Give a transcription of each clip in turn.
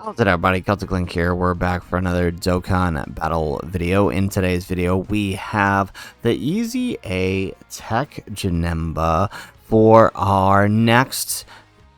How's it, everybody? Celtic Link here. We're back for another Dokkan battle video. In today's video, we have the EZA TEQ JANEMBA for our next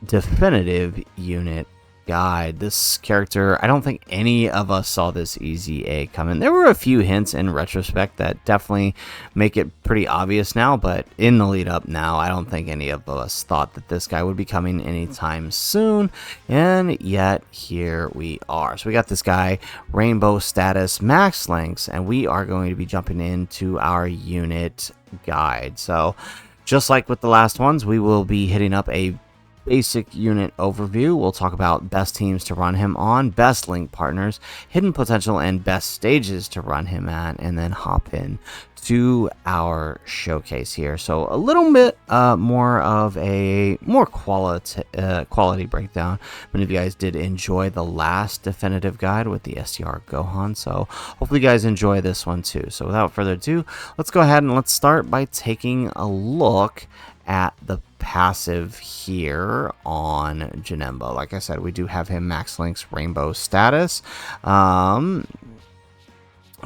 definitive unit guide. This character, I don't think any of us saw this EZA coming. There were a few hints in retrospect that definitely make it pretty obvious now, but in the lead up now, I don't think any of us thought that this guy would be coming anytime soon, and yet here we are. So we got this guy, rainbow status, max lengths, and we are going to be jumping into our unit guide. So just like with the last ones, we will be hitting up a basic unit overview. We'll talk about best teams to run him on, best link partners, hidden potential, and best stages to run him at, and then hop in to our showcase here. So a little bit more of a quality breakdown. Many of you guys did enjoy the last definitive guide with the STR Gohan, so hopefully you guys enjoy this one too. So without further ado, let's go ahead and let's start by taking a look at the passive here on JANEMBA. Like I said, we do have him max links rainbow status.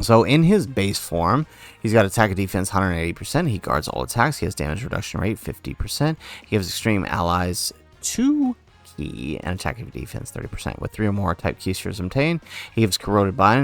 So in his base form, he's got attack and defense 180%. He guards all attacks. He has damage reduction rate 50%. He gives extreme allies 2 key and attack and defense 30%. With 3 or more type key spheres obtained, he gives corroded body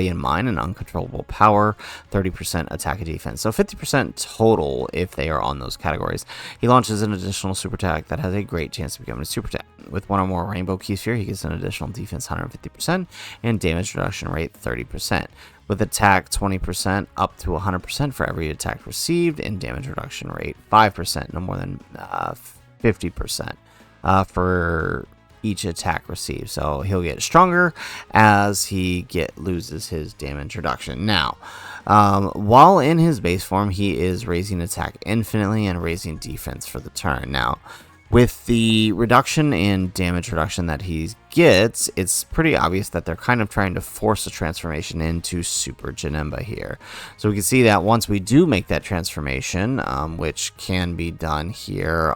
and mind and uncontrollable power, 30% attack and defense, so 50% total if they are on those categories. He launches an additional super attack that has a great chance of becoming a super attack. With 1 or more rainbow key sphere, he gets an additional defense 150% and damage reduction rate 30%. With attack 20% up to 100% for every attack received, and damage reduction rate 5%, no more than 50% for each attack received. So he'll get stronger as he loses his damage reduction. Now, while in his base form, he is raising attack infinitely and raising defense for the turn. Now, with the reduction in damage reduction that he gets, it's pretty obvious that they're kind of trying to force a transformation into Super JANEMBA here. So we can see that once we do make that transformation, which can be done here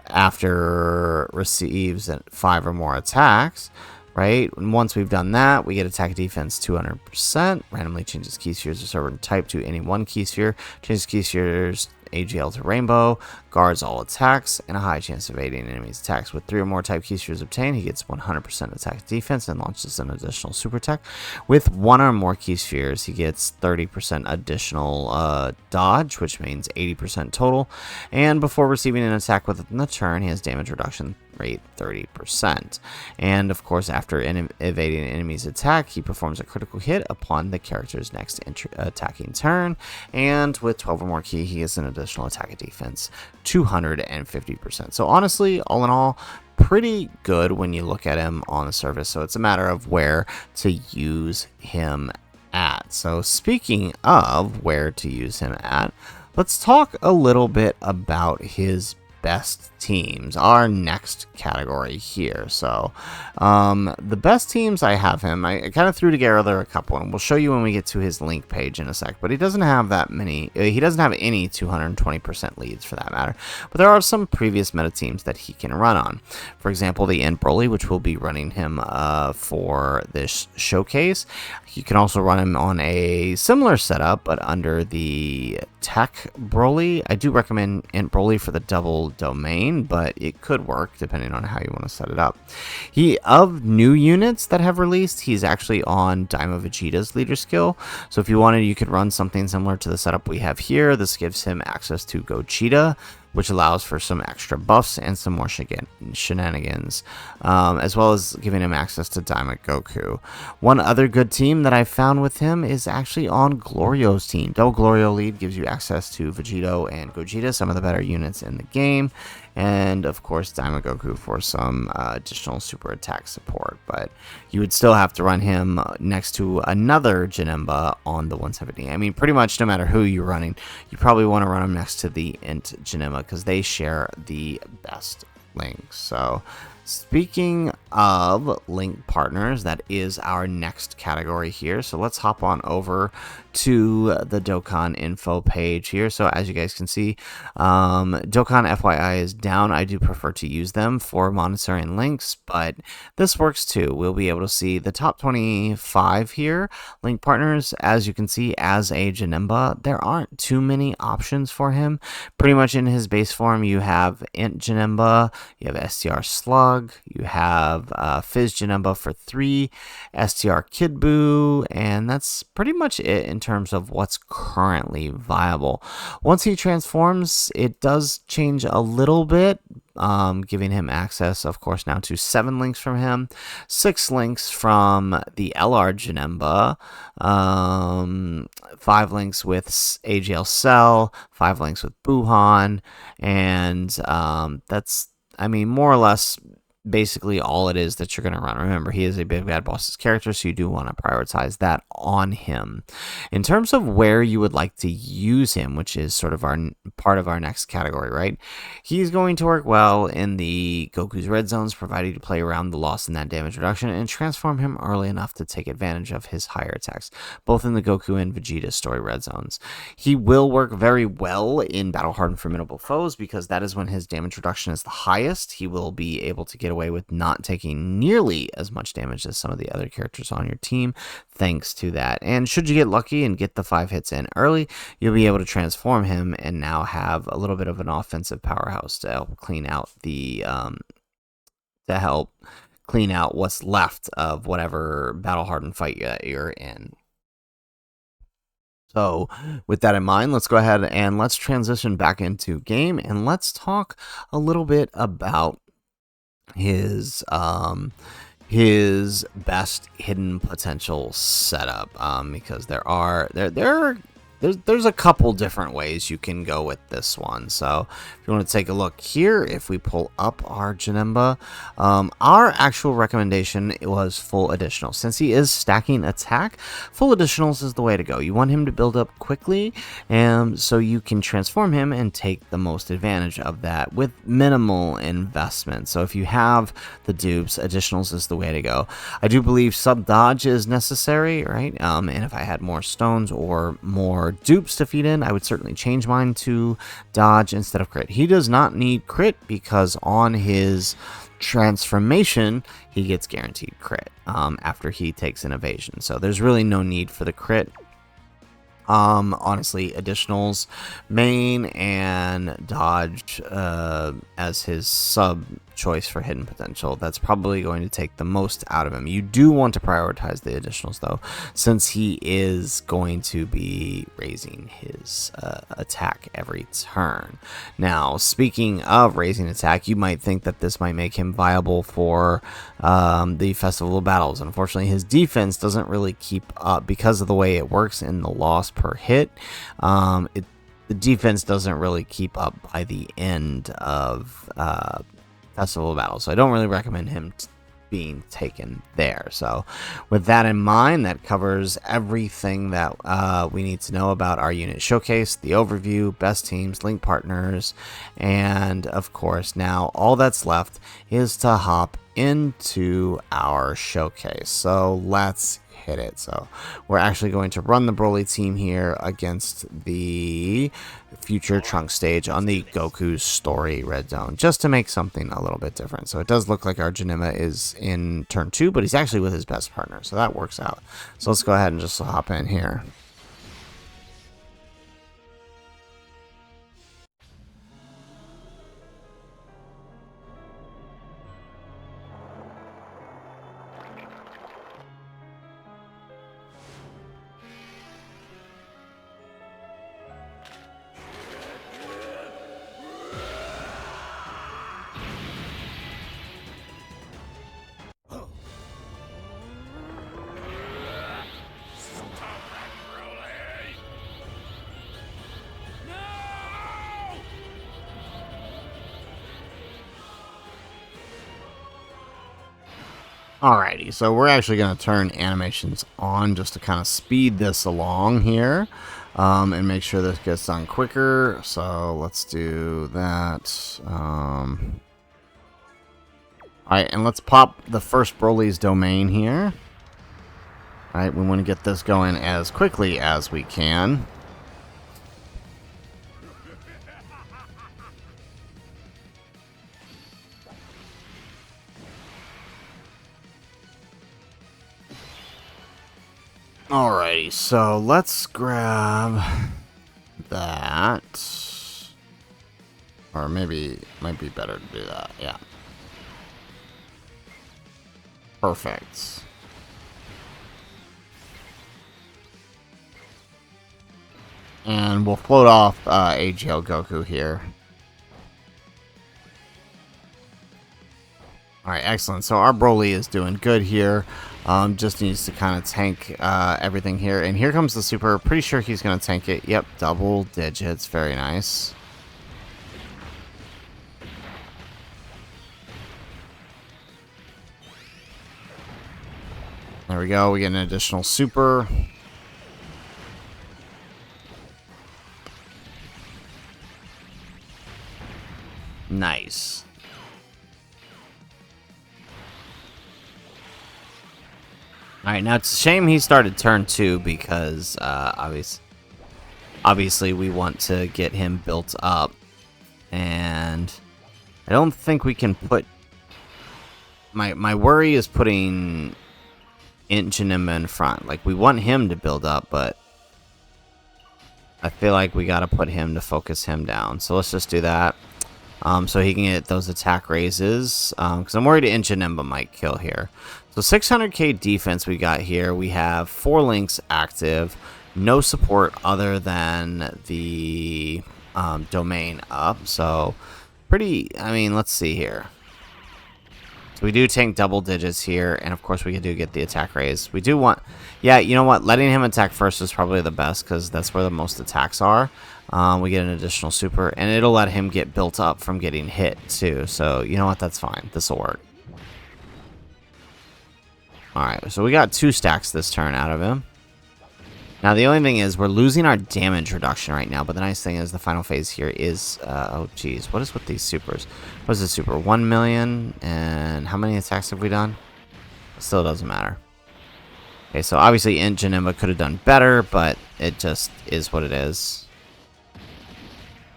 after receives 5 or more attacks, right? And once we've done that, we get attack defense 200%, randomly changes key spheres of certain type to any one key sphere, changes key spheres AGL to rainbow, guards all attacks, and a high chance of evading enemies' attacks. With 3 or more type key spheres obtained, he gets 100% attack defense and launches an additional super attack. With 1 or more key spheres, he gets 30% additional dodge, which means 80% total. And before receiving an attack within the turn, he has damage reduction rate 30%. And of course, after evading an enemy's attack, he performs a critical hit upon the character's next attacking turn. And with 12 or more key, he gets an additional attack and defense 250%. So honestly, all in all, pretty good when you look at him on the surface. So it's a matter of where to use him at. So speaking of where to use him at, let's talk a little bit about his best teams, our next category here. So the best teams I have him, I kind of threw together a couple, and we'll show you when we get to his link page in a sec, but he doesn't have that many, he doesn't have any 220% leads for that matter, but there are some previous meta teams that he can run on. For example, the Int Broly, which will be running him for this showcase. You can also run him on a similar setup, but under the TEQ Broly. I do recommend Int Broly for the double domain, but it could work depending on how you want to set it up. Of new units that have released, he's actually on Daima Vegeta's leader skill. So if you wanted, you could run something similar to the setup we have here. This gives him access to Gogeta, which allows for some extra buffs and some more shenanigans, as well as giving him access to Daima Goku. One other good team that I found with him is actually on Glorio's team. Double Glorio lead gives you access to Vegito and Gogeta, some of the better units in the game, and of course Daima Goku for some additional super attack support. But you would still have to run him next to another JANEMBA on the 170. I mean, pretty much no matter who you're running, you probably want to run him next to the Int JANEMBA because they share the best links. So speaking of link partners, that is our next category here. So let's hop on over to the Dokkan info page here. So as you guys can see, Dokkan FYI is down. I do prefer to use them for monitoring links, but this works too. We'll be able to see the top 25 here, link partners. As you can see, as a JANEMBA, there aren't too many options for him. Pretty much in his base form, you have Int JANEMBA, you have STR Slug, you have Fizz JANEMBA for 3, STR Kid Buu, and that's pretty much it in terms of what's currently viable. Once he transforms, it does change a little bit, giving him access, of course, now to 7 links from him, 6 links from the LR JANEMBA, 5 links with AGL Cell, 5 links with Buhan, and that's, I mean, more or less basically all it is that you're going to run. Remember, he is a Big Bad Boss's character, so you do want to prioritize that on him. In terms of where you would like to use him, which is sort of our part of our next category, right? He's going to work well in the Goku's red zones, provided you play around the loss and that damage reduction and transform him early enough to take advantage of his higher attacks, both in the Goku and Vegeta story red zones. He will work very well in battle-hardened formidable foes because that is when his damage reduction is the highest. He will be able to get away with not taking nearly as much damage as some of the other characters on your team thanks to that. And should you get lucky and get the 5 hits in early, you'll be able to transform him and now have a little bit of an offensive powerhouse to help clean out the what's left of whatever battle hardened fight you're in. So with that in mind, let's go ahead and let's transition back into game and let's talk a little bit about his best hidden potential setup, because there's a couple different ways you can go with this one. So if you want to take a look here, if we pull up our JANEMBA, our actual recommendation was full additional. Since he is stacking attack, full additionals is the way to go. You want him to build up quickly, and so you can transform him and take the most advantage of that with minimal investment. So if you have the dupes, additionals is the way to go. I do believe sub dodge is necessary, right? And if I had more stones or more dupes to feed in, I would certainly change mine to dodge instead of crit. He does not need crit because on his transformation he gets guaranteed crit after he takes an evasion, so there's really no need for the crit. Honestly, additionals, main and dodge as his sub choice for hidden potential. That's probably going to take the most out of him. You do want to prioritize the additionals though, since he is going to be raising his attack every turn. Now, speaking of raising attack, you might think that this might make him viable for the Festival of Battles. Unfortunately, his defense doesn't really keep up because of the way it works in the loss per hit. The defense doesn't really keep up by the end of Festival of Battle, so I don't really recommend him being taken there. So with that in mind, that covers everything that we need to know about our unit showcase, the overview, best teams, link partners, and of course now all that's left is to hop into our showcase. So let's hit it. So we're actually going to run the Broly team here against the future Trunk stage on the Goku's story red zone, just to make something a little bit different. So it does look like our JANEMBA is in turn 2, but he's actually with his best partner, so that works out. So let's go ahead and just hop in here. Alrighty, so we're actually going to turn animations on just to kind of speed this along here, and make sure this gets done quicker. So let's do that. Alright, and let's pop the first Broly's domain here. Alright, we want to get this going as quickly as we can. Alrighty, so let's grab that. Or maybe it might be better to do that, yeah. Perfect. And we'll float off AGL Goku here. Alright, excellent. So our Broly is doing good here. Just needs to kind of tank everything here. And here comes the super. Pretty sure he's going to tank it. Yep, double digits. Very nice. There we go. We get an additional super. Nice. Alright, now it's a shame he started turn 2 because obviously we want to get him built up. And I don't think we can put... My worry is putting JANEMBA in front. Like, we want him to build up, but I feel like we gotta put him to focus him down. So let's just do that. So he can get those attack raises. Because I'm worried JANEMBA might kill here. So 600k defense we got here. We have 4 links active. No support other than the domain up. So pretty, I mean, let's see here. So we do tank double digits here. And of course we do get the attack raise. We do want, yeah, you know what? Letting him attack first is probably the best because that's where the most attacks are. We get an additional super. And it'll let him get built up from getting hit too. So you know what? That's fine. This will work. Alright, so we got 2 stacks this turn out of him. Now, the only thing is we're losing our damage reduction right now, but the nice thing is the final phase here is... oh, geez. What is with these supers? What is the super? 1 million, and how many attacks have we done? Still doesn't matter. Okay, so obviously JANEMBA could have done better, but it just is what it is.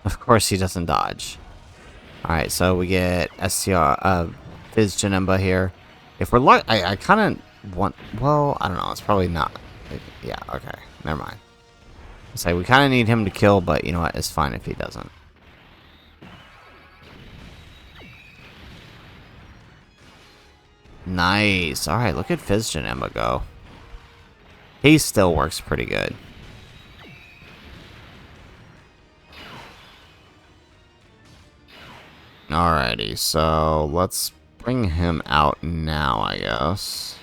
Of course he doesn't dodge. Alright, so we get Fizz JANEMBA here. If we're lucky, I kind of want... Well, I don't know. It's probably not... Yeah, okay. Never mind. So we kind of need him to kill, but you know what? It's fine if he doesn't. Nice. Alright, look at Fizz JANEMBA go. He still works pretty good. Alrighty, so let's bring him out now, I guess.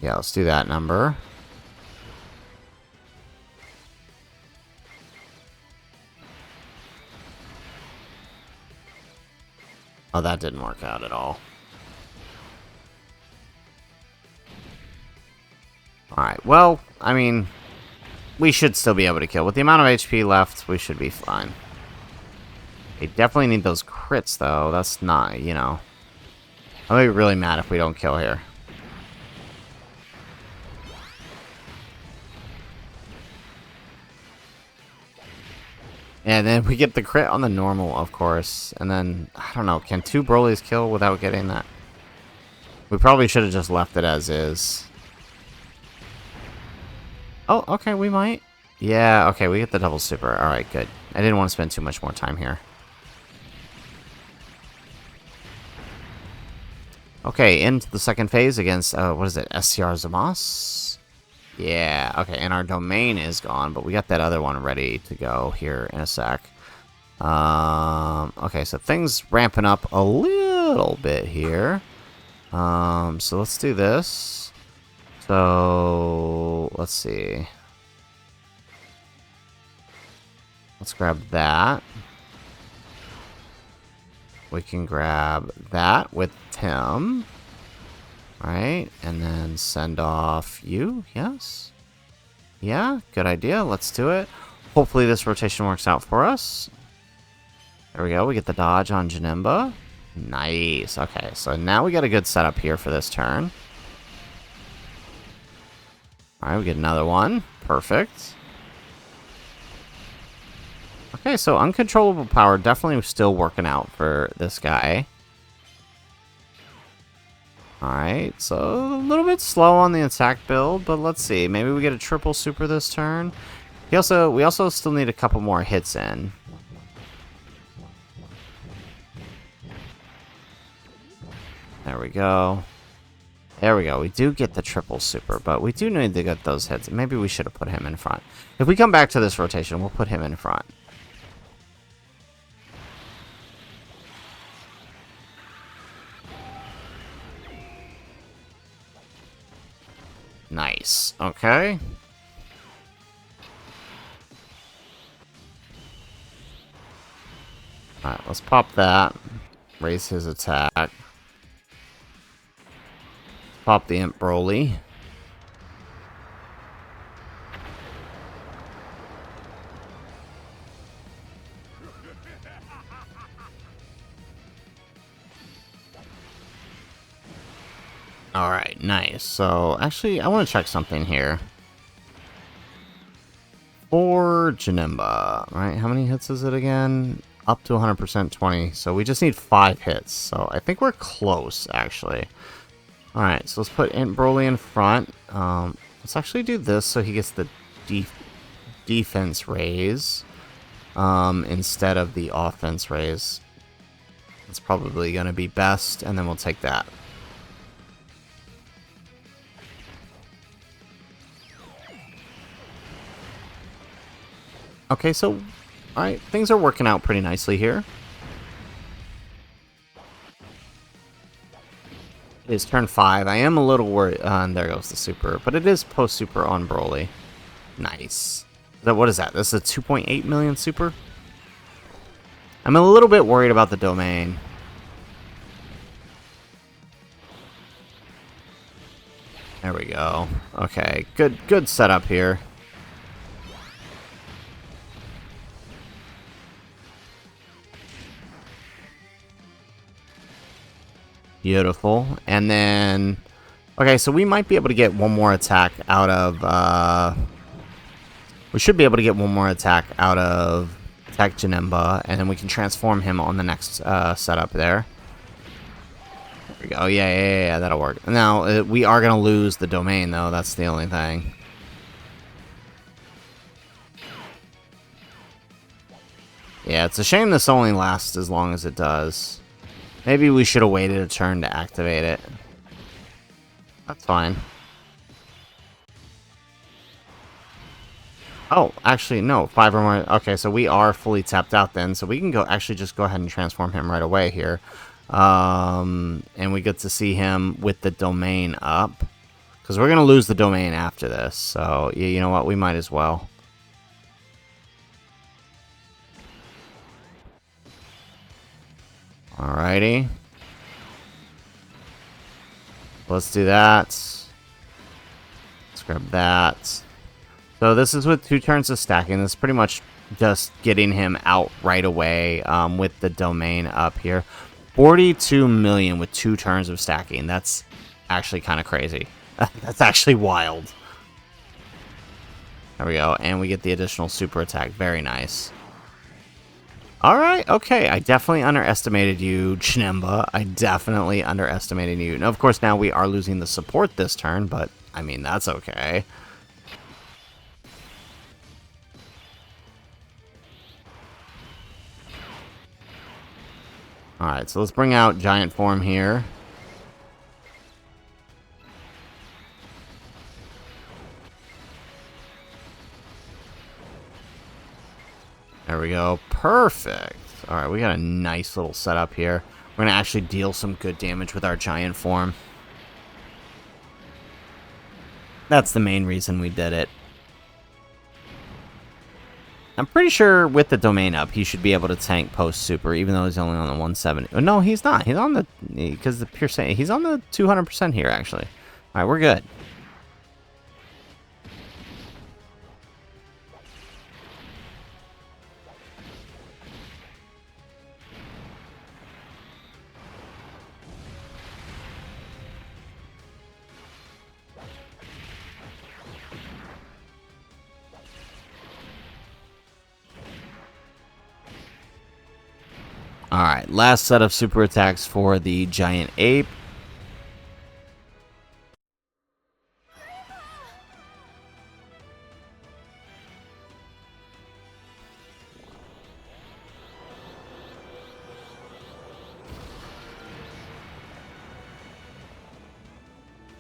Yeah, let's do that number. Oh, that didn't work out at all. Alright, well, I mean, we should still be able to kill. With the amount of HP left, we should be fine. We definitely need those crits, though. That's not, you know... I'll be really mad if we don't kill here. And then we get the crit on the normal, of course. And then, I don't know, can 2 Brolys kill without getting that? We probably should have just left it as is. Oh, okay, we might. Yeah, okay, we get the double super. Alright, good. I didn't want to spend too much more time here. Okay, into the second phase against, what is it, SCR Zamos? Yeah, okay, and our domain is gone, but we got that other one ready to go here in a sec. Okay, so things ramping up a little bit here. So let's do this. So, let's see. Let's grab that. We can grab that with Tim. Right, and then send off you, yes? Yeah, good idea, let's do it. Hopefully this rotation works out for us. There we go. We get the dodge on JANEMBA. Nice. Okay, so now we got a good setup here for this turn. Alright, we get another one. Perfect. Okay, so uncontrollable power definitely still working out for this guy. Alright, so a little bit slow on the attack build, but let's see. Maybe we get a triple super this turn. We also still need a couple more hits in. There we go. There we go. We do get the triple super, but we do need to get those hits. Maybe we should have put him in front. If we come back to this rotation, we'll put him in front. Nice. Okay. Alright, let's pop that. Raise his attack. Pop the Imp Broly. Alright, nice. So, actually, I want to check something here. For JANEMBA, right? How many hits is it again? Up to 100%, 20. So we just need 5 hits. So I think we're close, actually. Alright, so let's put Imp Broly in front. Let's actually do this so he gets the defense raise instead of the offense raise. It's probably going to be best, and then we'll take that. Okay, so, alright, things are working out pretty nicely here. It is turn 5. I am a little worried. And there goes the super. But it is post-super on Broly. Nice. What is that? This is a 2.8 million super? I'm a little bit worried about the domain. There we go. Okay, good setup here. Beautiful. And then... Okay, so we might be able to get one more attack out of... we should be able to get one more attack out of TEQ JANEMBA, and then we can transform him on the next setup there. There we go. Yeah, that'll work. Now, we are going to lose the domain, though. That's the only thing. Yeah, it's a shame this only lasts as long as it does. Maybe we should have waited a turn to activate it. That's fine. Oh, actually, no. 5 or more. Okay, so we are fully tapped out then. So we can actually just go ahead and transform him right away here. And we get to see him with the domain up. Because we're going to lose the domain after this. So, you know what? We might as well. Alrighty. Let's do that. Let's grab that. So this is with 2 turns of stacking. This is pretty much just getting him out right away with the domain up here. 42 million with 2 turns of stacking. That's actually kind of crazy. That's actually wild. There we go. And we get the additional super attack. Very nice. Alright, okay. I definitely underestimated you, JANEMBA. I definitely underestimated you. Now, of course, now we are losing the support this turn, but, I mean, that's okay. Alright, so let's bring out Giant Form here. There we go. Perfect. Alright, we got a nice little setup here. We're going to actually deal some good damage with our Giant Form. That's the main reason we did it. I'm pretty sure with the domain up, he should be able to tank post-super, even though he's only on the 170. Oh, no, he's not. He's on the... Because the pure saying he's on the 200% here, actually. Alright, we're good. Alright, last set of super attacks for the giant ape.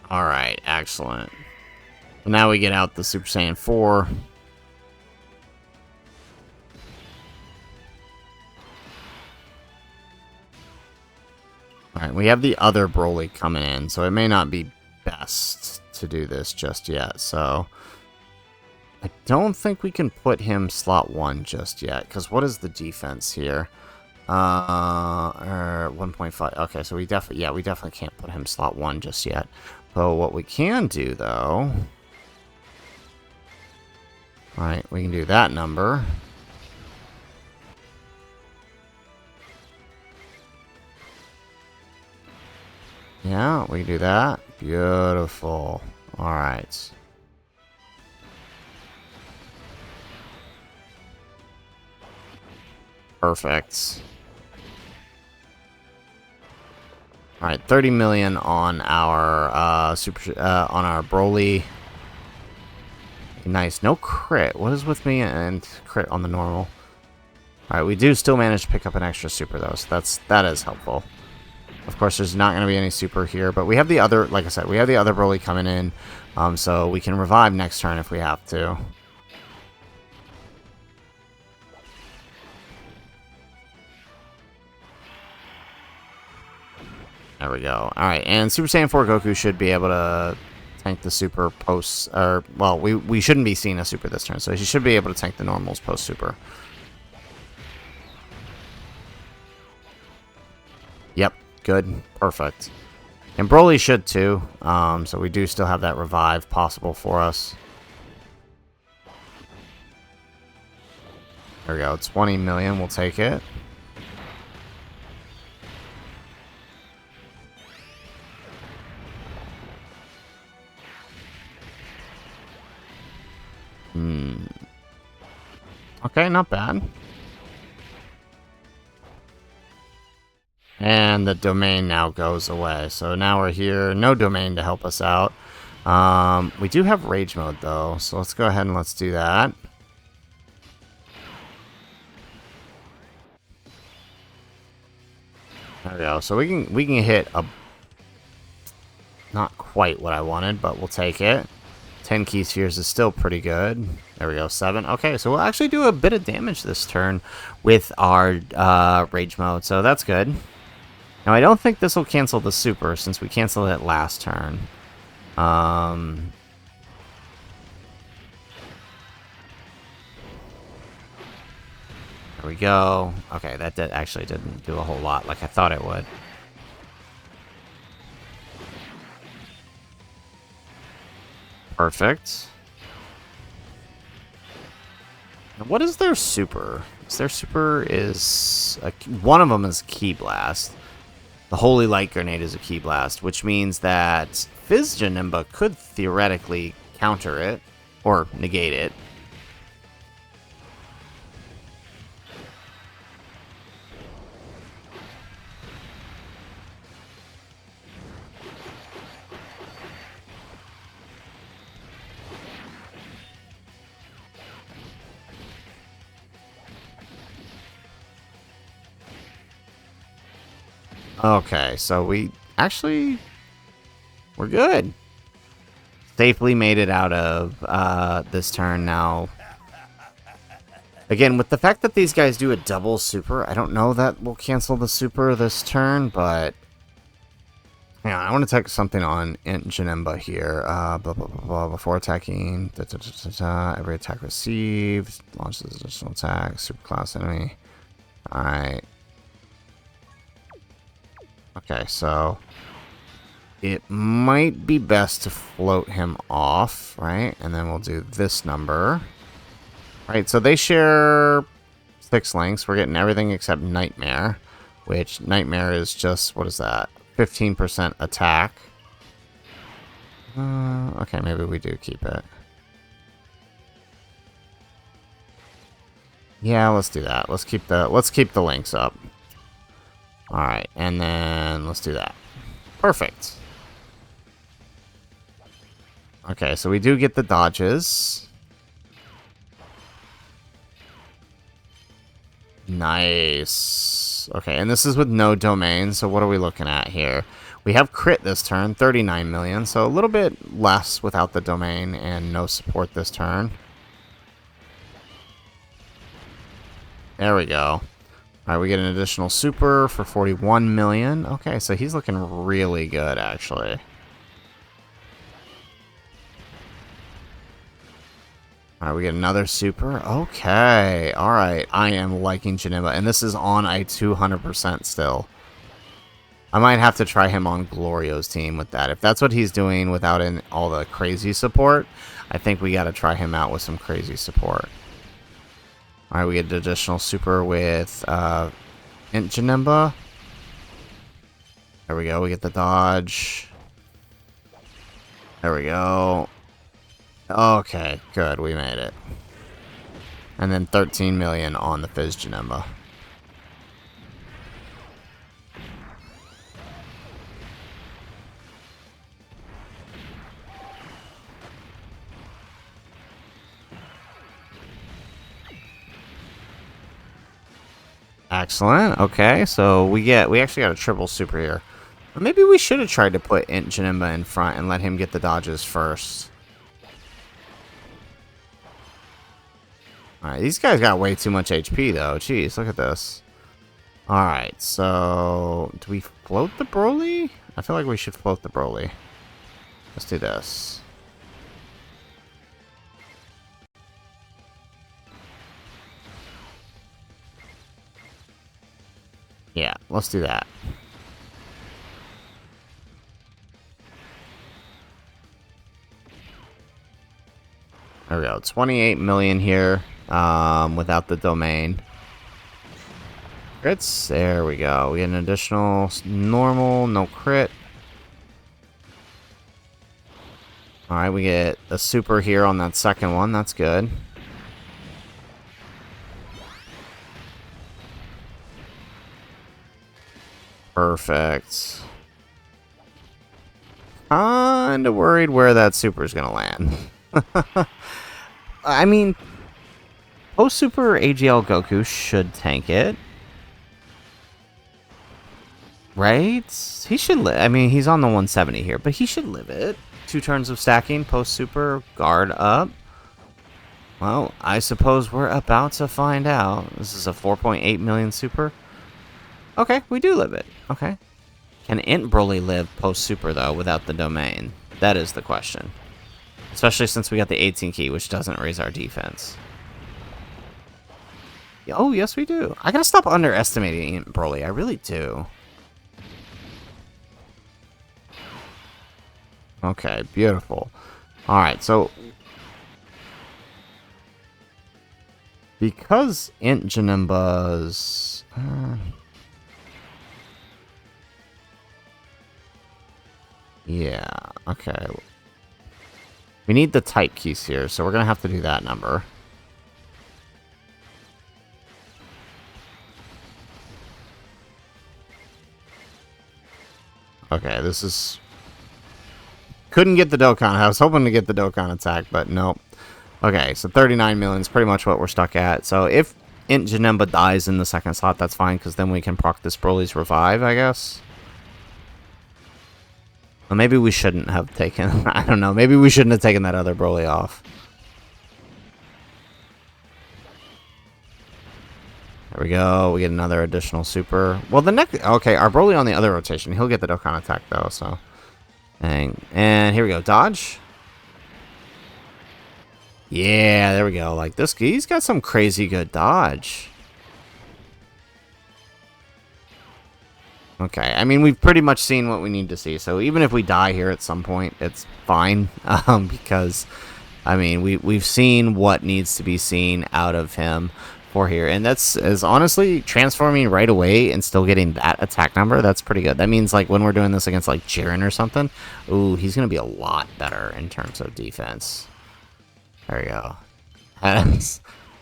Alright, excellent. Now we get out the Super Saiyan 4. Alright, we have the other Broly coming in, so it may not be best to do this just yet, so... I don't think we can put him slot 1 just yet, because what is the defense here? 1.5. Okay, so we definitely can't put him slot 1 just yet. But what we can do, though... Alright, we can do that number. Yeah, we can do that. Beautiful. Alright. Perfect. Alright, 30 million on our on our Broly. Nice. No crit. What is with me and crit on the normal? Alright, we do still manage to pick up an extra super though, so that is helpful. Of course, there's not going to be any super here, but we have the other, like I said, we have the other Broly coming in, so we can revive next turn if we have to. There we go. Alright, and Super Saiyan 4 Goku should be able to tank the super post, or, well, we shouldn't be seeing a super this turn, so he should be able to tank the normals post-super. Yep, good. Perfect. And Broly should too, so we do still have that revive possible for us. There we go, 20 million, we'll take it. Okay, not bad. And the domain now goes away. So now we're here. No domain to help us out. We do have rage mode though. So let's go ahead and let's do that. There we go. So we can hit a... Not quite what I wanted, but we'll take it. 10 key spheres is still pretty good. There we go, 7. Okay, so we'll actually do a bit of damage this turn with our rage mode, so that's good. Now, I don't think this will cancel the super, since we canceled it last turn. There we go. Okay, that actually didn't do a whole lot like I thought it would. Perfect. Now, what is their super? Their super is... one of them is Ki Blast. The Holy Light Grenade is a Ki Blast, which means that Fizz JANEMBA could theoretically counter it, or negate it. Okay, so we're good. Safely made it out of this turn now. Again, with the fact that these guys do a double super, I don't know that we'll cancel the super this turn, but... Yeah, I want to take something on JANEMBA here. Blah, blah, blah, blah, before attacking, every attack received, launches additional attack, superclass enemy. Alright. Okay, so it might be best to float him off, right? And then we'll do this number. Right, so they share 6 links. We're getting everything except Nightmare, which Nightmare is just, what is that? 15% attack. Okay, maybe we do keep it. Yeah, let's do that. Let's keep the links up. Alright, and then let's do that. Perfect. Okay, so we do get the dodges. Nice. Okay, and this is with no domain, so what are we looking at here? We have crit this turn, 39 million, so a little bit less without the domain and no support this turn. There we go. Alright, we get an additional super for 41 million. Okay, so he's looking really good, actually. Alright, we get another super. Okay, alright. I am liking JANEMBA, and this is on a 200% still. I might have to try him on Glorio's team with that. If that's what he's doing without all the crazy support, I think we got to try him out with some crazy support. Alright, we get an additional super with Int JANEMBA. There we go, we get the dodge. There we go. Okay, good, we made it. And then 13 million on the Fizz JANEMBA. Excellent. Okay, so we actually got a triple super here. Maybe we should have tried to put Int JANEMBA in front and let him get the dodges first. Alright, these guys got way too much HP though. Jeez, look at this. Alright, so do we float the Broly? I feel like we should float the Broly. Let's do this. Yeah, let's do that. There we go. 28 million here without the domain. Crits. There we go. We get an additional normal, no crit. Alright, we get a super here on that second one. That's good. Perfect. Kinda worried where that super is gonna land. I mean, post super AGL Goku should tank it, right? He should live. I mean, he's on the 170 here, but he should live it. 2 turns of stacking, post super, guard up. Well, I suppose we're about to find out. This is a 4.8 million super. Okay, we do live it. Okay. Can Int Broly live post-super, though, without the domain? That is the question. Especially since we got the 18 key, which doesn't raise our defense. Oh, yes, we do. I gotta stop underestimating Int Broly. I really do. Okay, beautiful. Alright, so because Int JANEMBA's... yeah, okay. We need the type keys here, so we're going to have to do that number. Okay, this is... couldn't get the Dokkan. I was hoping to get the Dokkan attack, but nope. Okay, so 39 million is pretty much what we're stuck at. So if Int JANEMBA dies in the second slot, that's fine, because then we can proc this Broly's revive, I guess. Well, maybe we shouldn't have taken... I don't know. Maybe we shouldn't have taken that other Broly off. There we go. We get another additional super. Well, the next... okay, our Broly on the other rotation. He'll get the Dokkan attack, though, so... dang. And here we go. Dodge. Yeah, there we go. Like, this... he's got some crazy good dodge. Okay, I mean, we've pretty much seen what we need to see, so even if we die here at some point, it's fine, because, I mean, we've seen what needs to be seen out of him for here, and that's, is honestly, transforming right away and still getting that attack number, that's pretty good. That means, like, when we're doing this against, like, Jiren or something, ooh, he's gonna be a lot better in terms of defense. There we go.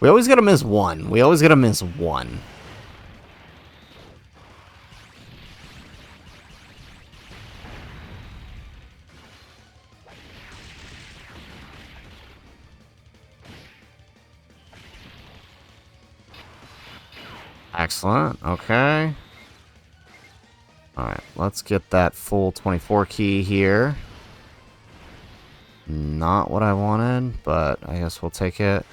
We always gotta miss one. We always gotta miss one. Excellent. Okay. Alright, let's get that full 24 key here. Not what I wanted, but I guess we'll take it.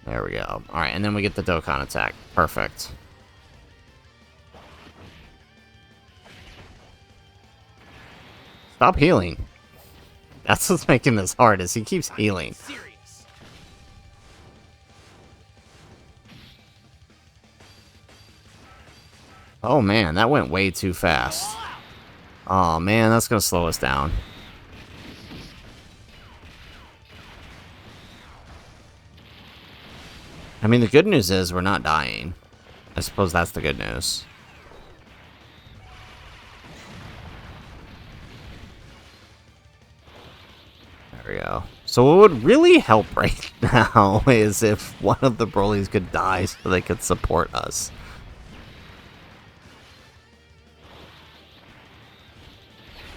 There we go. Alright, and then we get the Dokkan attack. Perfect. Stop healing. That's what's making this hard, is he keeps healing. Oh man, that went way too fast. Oh man, that's gonna slow us down. I mean, the good news is we're not dying. I suppose that's the good news. There we go. So what would really help right now is if one of the Broly's could die so they could support us.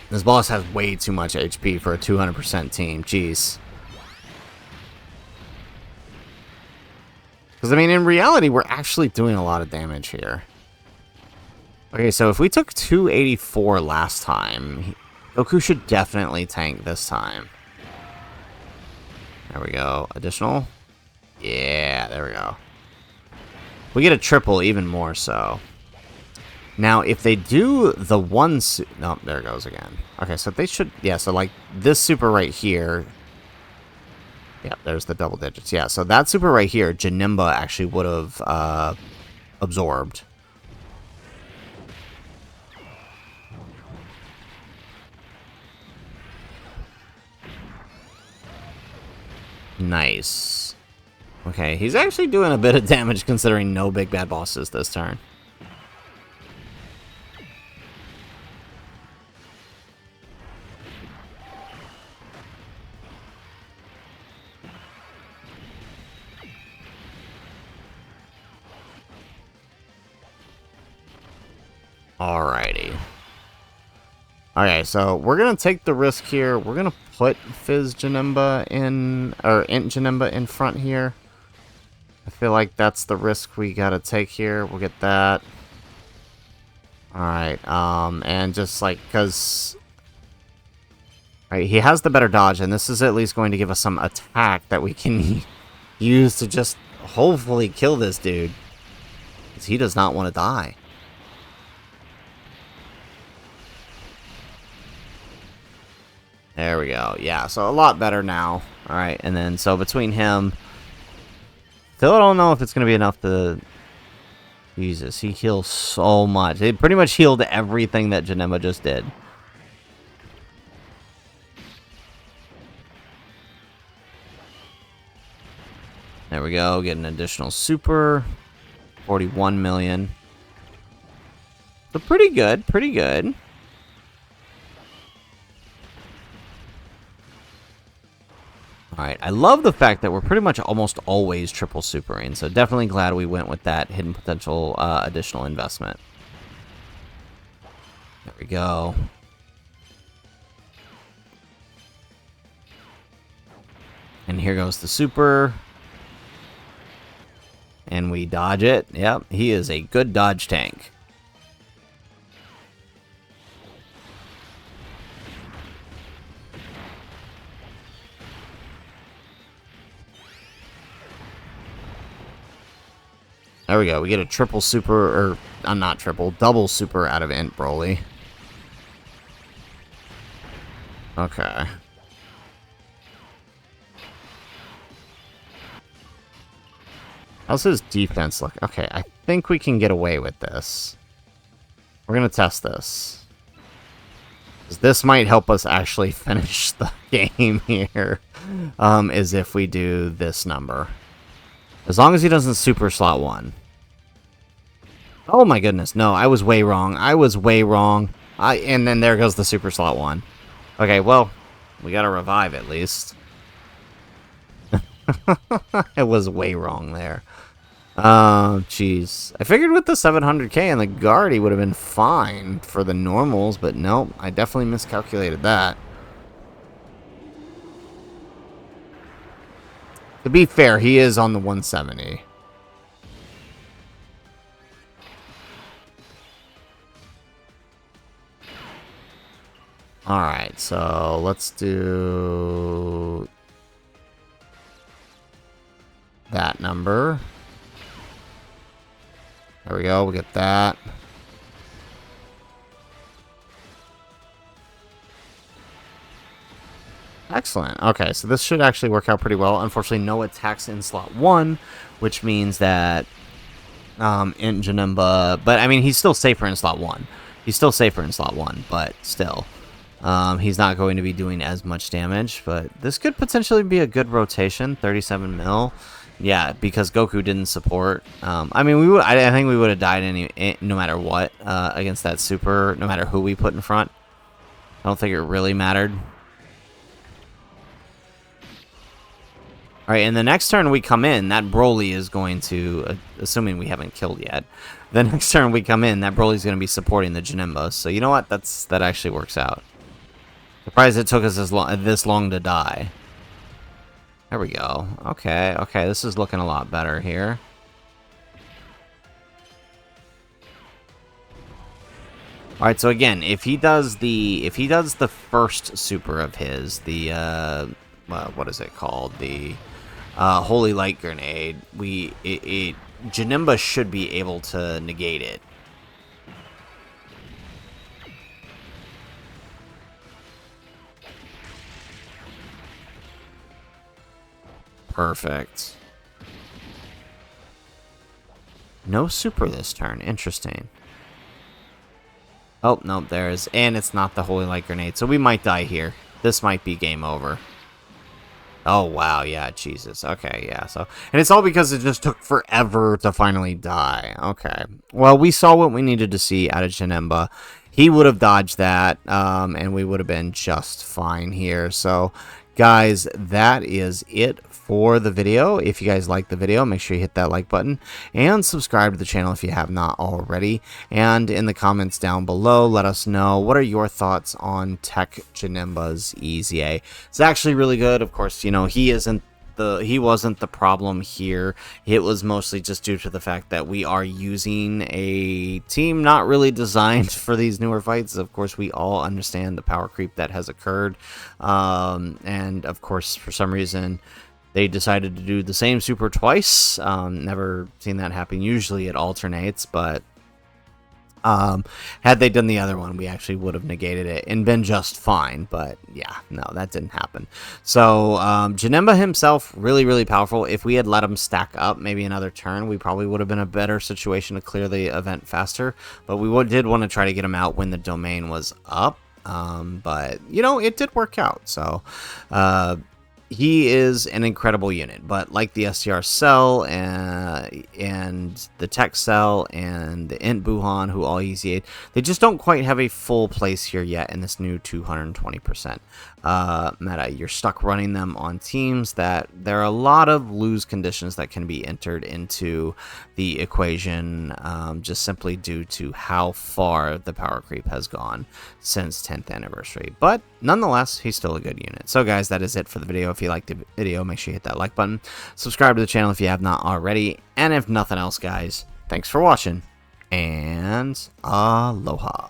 This boss has way too much HP for a 200% team. Jeez. Because, I mean, in reality, we're actually doing a lot of damage here. Okay, so if we took 284 last time, Goku should definitely tank this time. There we go. Additional? Yeah, there we go. We get a triple, even more so. Now, if they do the one... No, there it goes again. Okay, so they should... Yeah, so, like, this super right here... Yeah, there's the double digits. Yeah, so that super right here, JANEMBA actually would have absorbed. Nice. Okay, he's actually doing a bit of damage considering no big bad bosses this turn. Alrighty. Okay, so we're gonna take the risk here. We're gonna put Fizz JANEMBA in, or Int JANEMBA in front here. I feel like that's the risk we gotta take here. We'll get that. Alright, and just like, cause... Right, he has the better dodge, and this is at least going to give us some attack that we can use to just hopefully kill this dude. Because he does not want to die. There we go. Yeah, so a lot better now. Alright, and then, so between him... Still don't know if it's going to be enough to... Jesus, he heals so much. It pretty much healed everything that JANEMBA just did. There we go. Get an additional super. 41 million. So pretty good. Pretty good. Alright, I love the fact that we're pretty much almost always triple supering, so definitely glad we went with that hidden potential additional investment. There we go. And here goes the super. And we dodge it. Yep, he is a good dodge tank. There we go. We get a triple super, or not triple, double super out of Int Broly. Okay. How's his defense look? Okay, I think we can get away with this. We're gonna test this. This might help us actually finish the game here. Is if we do this number. As long as he doesn't super slot 1. Oh my goodness, no, I was way wrong. I was way wrong. And then there goes the super slot 1. Okay, well, we gotta revive at least. I was way wrong there. Oh, jeez. I figured with the 700k and the guard he would have been fine for the normals, but nope, I definitely miscalculated that. To be fair, he is on the 170. Alright, so let's do that number. There we go, we'll get that. Excellent. Okay, so this should actually work out pretty well. Unfortunately, no attacks in slot 1, which means that in JANEMBA... But, I mean, he's still safer in slot 1. He's still safer in slot 1, but still. He's not going to be doing as much damage, but this could potentially be a good rotation. 37 mil. Yeah, because Goku didn't support. I mean, we would. I think we would have died no matter what against that super, no matter who we put in front. I don't think it really mattered. Alright, and the next turn we come in, that Broly is going to, assuming we haven't killed yet, the next turn we come in, that Broly's going to be supporting the JANEMBA. So you know what? That actually works out. Surprised it took us this long to die. There we go. Okay, okay, this is looking a lot better here. Alright, so again, if he does the first super of his, the what is it called? The Holy Light Grenade, JANEMBA should be able to negate it. Perfect. No super this turn. Interesting. Oh, no, there's... And it's not the Holy Light Grenade, so we might die here. This might be game over. Oh, wow, yeah, Jesus. Okay, yeah, so... And it's all because it just took forever to finally die. Okay. Well, we saw what we needed to see out of JANEMBA. He would have dodged that, and we would have been just fine here. So, guys, that is it for the video. If you guys like the video, make sure you hit that like button and subscribe to the channel if you have not already. And in the comments down below, let us know what are your thoughts on TEQ JANEMBA's EZA. It's actually really good. Of course, you know, he wasn't the problem here. It was mostly just due to the fact that we are using a team not really designed for these newer fights. Of course, we all understand the power creep that has occurred. And of course, for some reason, they decided to do the same super twice. Never seen that happen. Usually it alternates, but had they done the other one, we actually would have negated it and been just fine. But yeah, no, that didn't happen. So JANEMBA himself, really, really powerful. If we had let him stack up maybe another turn, we probably would have been in a better situation to clear the event faster. But we did want to try to get him out when the domain was up. But, you know, it did work out. So he is an incredible unit, but like the STR Cell and the Tech Cell and the Int Buhan, who all EZA'd, they just don't quite have a full place here yet in this new 220% meta. You're stuck running them on teams that there are a lot of lose conditions that can be entered into the equation, just simply due to how far the power creep has gone since 10th anniversary. But nonetheless, he's still a good unit. So guys, that is it for the video. If you liked the video, make sure you hit that like button. Subscribe to the channel if you have not already. And if nothing else, guys, thanks for watching. And aloha.